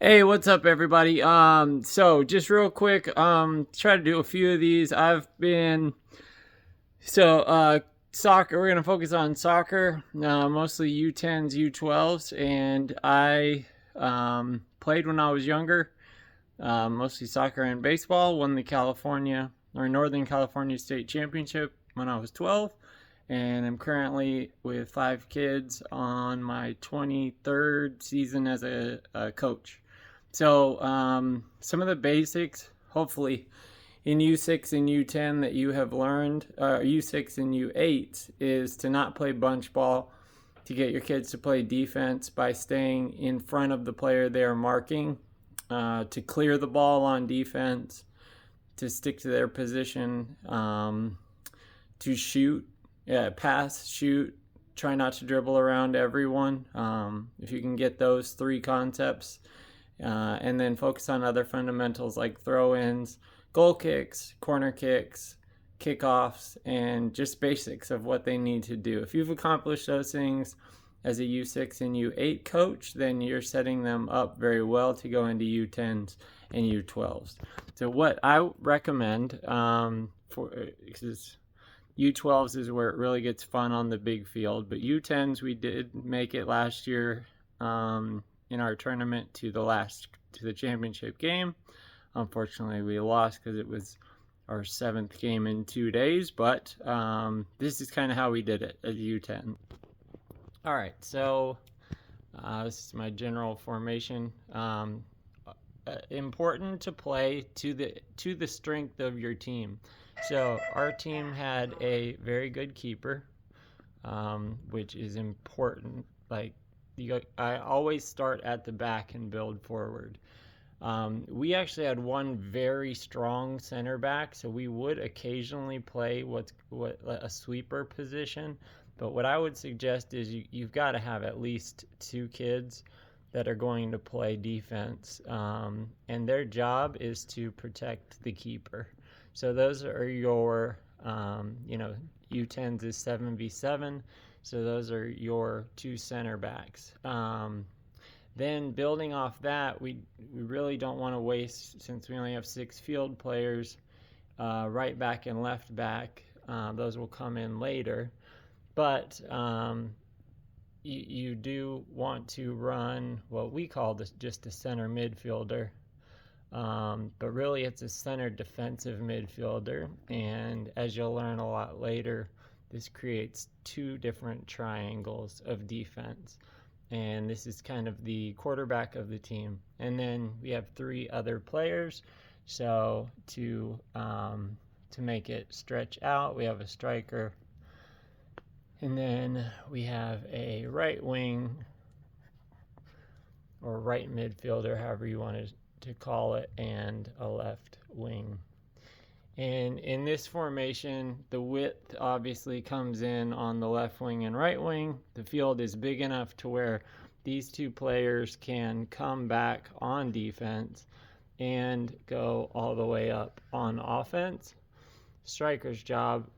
Hey, what's up, everybody? So just real quick, try to do a few of these. Soccer. We're gonna focus on soccer, mostly U10s, U12s, and I played when I was younger, mostly soccer and baseball. Won the California or Northern California State Championship when I was 12, and I'm currently with 5 kids on my 23rd season as a coach. So, some of the basics, hopefully, in U6 and U10 that you have learned, U6 and U8, is to not play bunch ball, to get your kids to play defense by staying in front of the player they are marking, to clear the ball on defense, to stick to their position, to shoot, pass, shoot, try not to dribble around everyone. If you can get those 3 concepts, and then focus on other fundamentals like throw-ins, goal kicks, corner kicks, kickoffs, and just basics of what they need to do. If you've accomplished those things as a U6 and U8 coach, then you're setting them up very well to go into U10s and U12s. So what I recommend because U12s is where it really gets fun on the big field, but U10s, we did make it last year in our tournament to the championship game. Unfortunately, we lost because it was our 7th game in 2 days, but this is kind of how we did it at U10. All right, so this is my general formation. Important to play to the strength of your team. So our team had a very good keeper, which is important. I always start at the back and build forward. We actually had one very strong center back, so we would occasionally play what a sweeper position. But what I would suggest is you've got to have at least 2 kids that are going to play defense, and their job is to protect the keeper. So those are your, U10s is 7v7. So those are your 2 center backs. Then building off that, we really don't want to waste, since we only have 6 field players, right back and left back. Those will come in later. But you do want to run what we call just a center midfielder. But really it's a center defensive midfielder. And as you'll learn a lot later, this creates 2 different triangles of defense. And this is kind of the quarterback of the team. And then we have 3 other players. So to make it stretch out, we have a striker. And then we have a right wing or right midfielder, however you want to call it, and a left wing. And in this formation, the width obviously comes in on the left wing and right wing. The field is big enough to where these 2 players can come back on defense and go all the way up on offense. Striker's job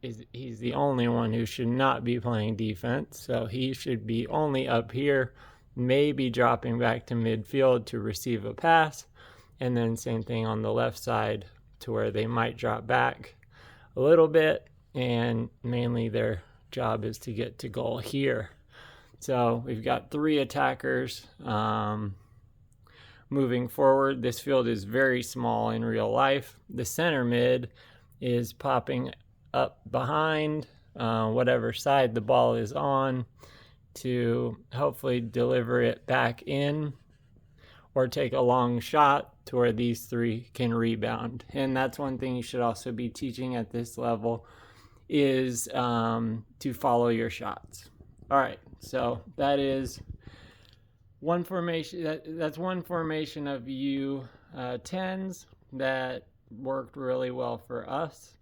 is he's the only one who should not be playing defense, so he should be only up here, maybe dropping back to midfield to receive a pass, and then same thing on the left side to where they might drop back a little bit, and mainly their job is to get to goal here. So we've got 3 attackers moving forward. This field is very small in real life. The center mid is popping up behind whatever side the ball is on to hopefully deliver it back in or take a long shot to where these 3 can rebound. And that's one thing you should also be teaching at this level is to follow your shots. All right, so that is one formation. That's one formation of U10s that worked really well for us.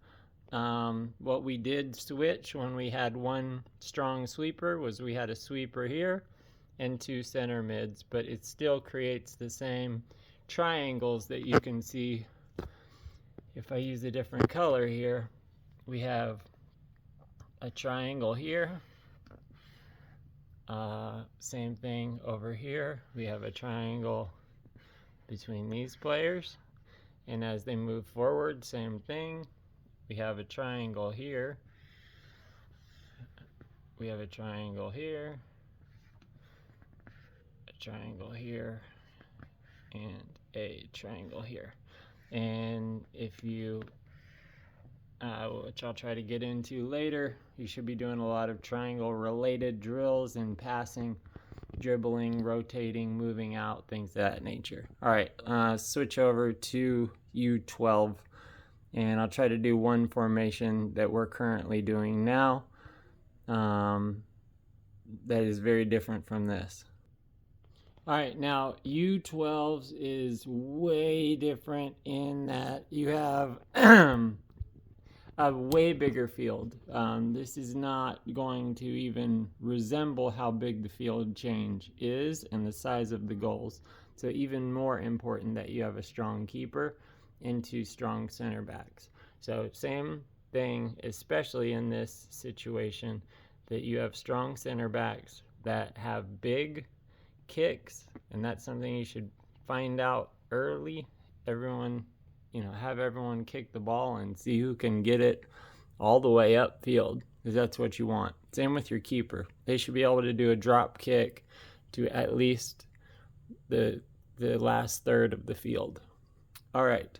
What we did switch when we had one strong sweeper was we had a sweeper here and 2 center mids, but it still creates the same triangles that you can see. If I use a different color here, we have a triangle here. Same thing over here. We have a triangle between these players. And as they move forward, same thing. We have a triangle here. We have a triangle here. A triangle here. And a triangle here. And if you, which I'll try to get into later, you should be doing a lot of triangle related drills and passing, dribbling, rotating, moving out, things of that nature. All right, switch over to U12, and I'll try to do one formation that we're currently doing now that is very different from this. All right, now U12s is way different in that you have a way bigger field. This is not going to even resemble how big the field change is and the size of the goals. So even more important that you have a strong keeper and 2 strong center backs. So same thing, especially in this situation, that you have strong center backs that have big kicks, and that's something you should find out early. Everyone, have everyone kick the ball and see who can get it all the way upfield, because that's what you want. Same with your keeper. They should be able to do a drop kick to at least the last third of the field. All right.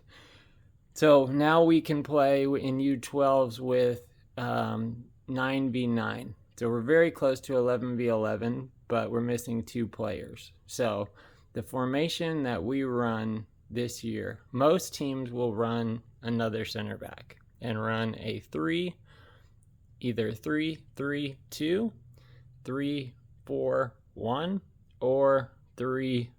So now we can play in U12s with 9v9. So we're very close to 11v11, but we're missing 2 players. So the formation that we run this year, most teams will run another center back and run a 3, either 3-3-2, 3-4-1, or 3-3-2,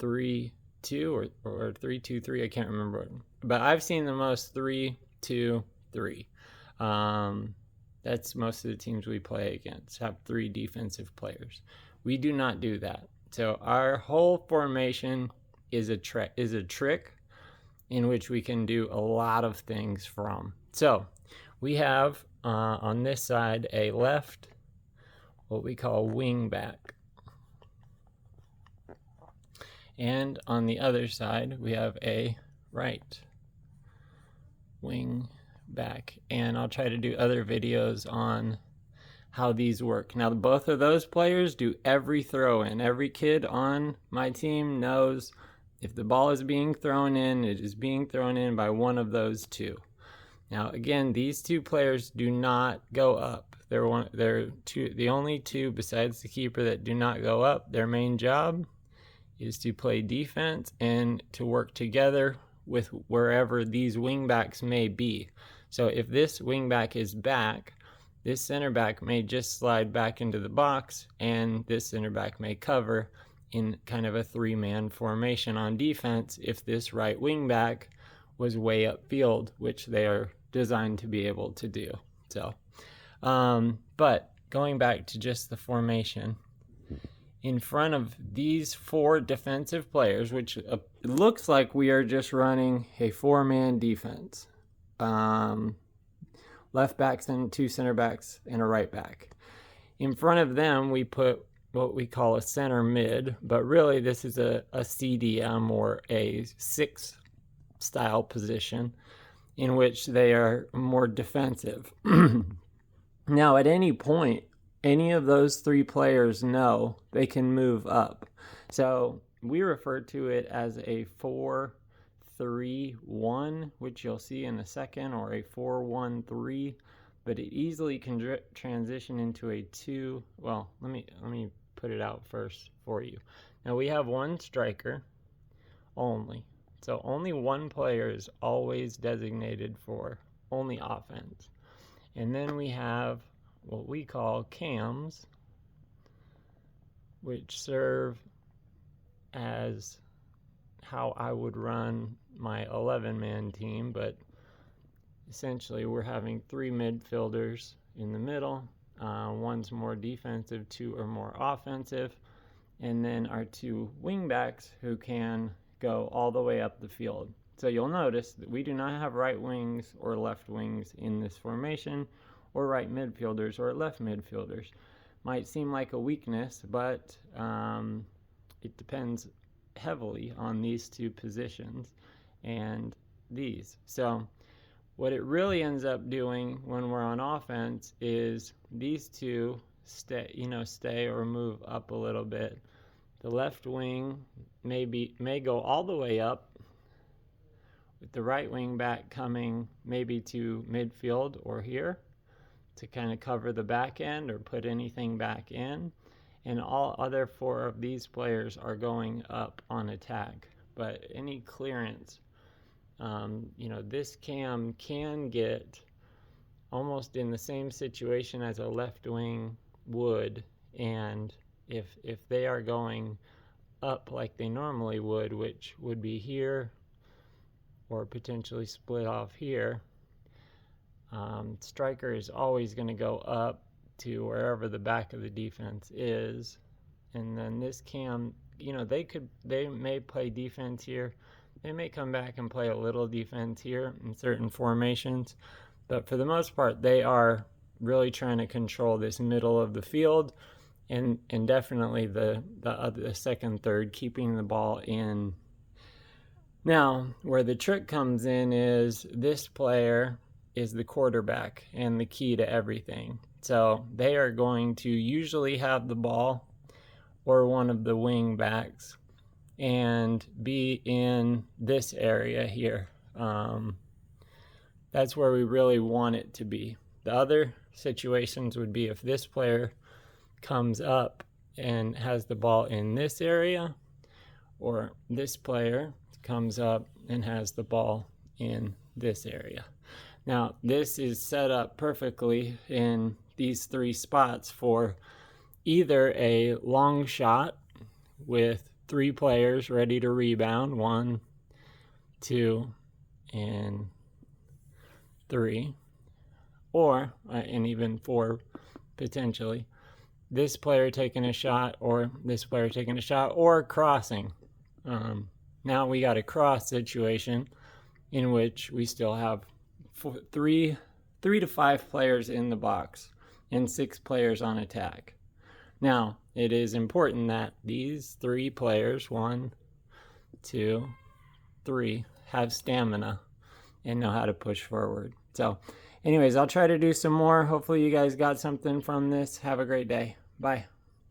or 3-2-3. I can't remember, but I've seen the most 3-2-3. That's most of the teams we play against have 3 defensive players. We do not do that. So our whole formation is a trick in which we can do a lot of things from. So we have on this side a left, what we call wing back. And on the other side, we have a right wing back. And I'll try to do other videos on how these work. Now, both of those players do every throw in. Every kid on my team knows if the ball is being thrown in, it is being thrown in by one of those 2. Now, again, these 2 players do not go up. They're the only 2 besides the keeper that do not go up. Their main job is to play defense and to work together with wherever these wingbacks may be. So if this wingback is back, this center back may just slide back into the box, and this center back may cover in kind of a 3-man formation on defense if this right wingback was way upfield, which they are designed to be able to do. So, but going back to just the formation, in front of these 4 defensive players, which looks like we are just running a 4-man defense. Left backs and 2 center backs and a right back. In front of them, we put what we call a center mid, but really this is a CDM or a 6 style position in which they are more defensive. Now, at any point, any of those 3 players know they can move up. So we refer to it as a 4-3-1, which you'll see in a second, or a 4-1-3, but it easily can transition into a 2. Well, let me put it out first for you. Now we have 1 striker only. So only 1 player is always designated for only offense. And then we have what we call cams, which serve as how I would run my 11-man team, but essentially we're having 3 midfielders in the middle. One's more defensive, 2 are more offensive, and then our 2 wingbacks who can go all the way up the field. So you'll notice that we do not have right wings or left wings in this formation, or right midfielders or left midfielders. Might seem like a weakness, but it depends heavily on these two positions and these. So what it really ends up doing when we're on offense is these two stay or move up a little bit. The left wing may go all the way up, with the right wing back coming maybe to midfield or here to kind of cover the back end or put anything back in. And all other four of these players are going up on attack. But any clearance, this cam can get almost in the same situation as a left wing would. And if they are going up like they normally would, which would be here or potentially split off here, striker is always going to go up to wherever the back of the defense is. And then this cam, they may play defense here. They may come back and play a little defense here in certain formations. But for the most part, they are really trying to control this middle of the field and definitely the second third, keeping the ball in. Now, where the trick comes in is this player is the quarterback and the key to everything. So they are going to usually have the ball or one of the wing backs and be in this area here. That's where we really want it to be. The other situations would be if this player comes up and has the ball in this area, or this player comes up and has the ball in this area. Now, this is set up perfectly in these three spots for either a long shot with three players ready to rebound, 1, 2, and 3, or, and even 4 potentially, this player taking a shot or this player taking a shot or crossing. Now we got a cross situation in which we still have 3 to 5 players in the box and 6 players on attack. Now, it is important that these 3 players, 1, 2, 3, have stamina and know how to push forward. So, anyways, I'll try to do some more. Hopefully you guys got something from this. Have a great day. Bye.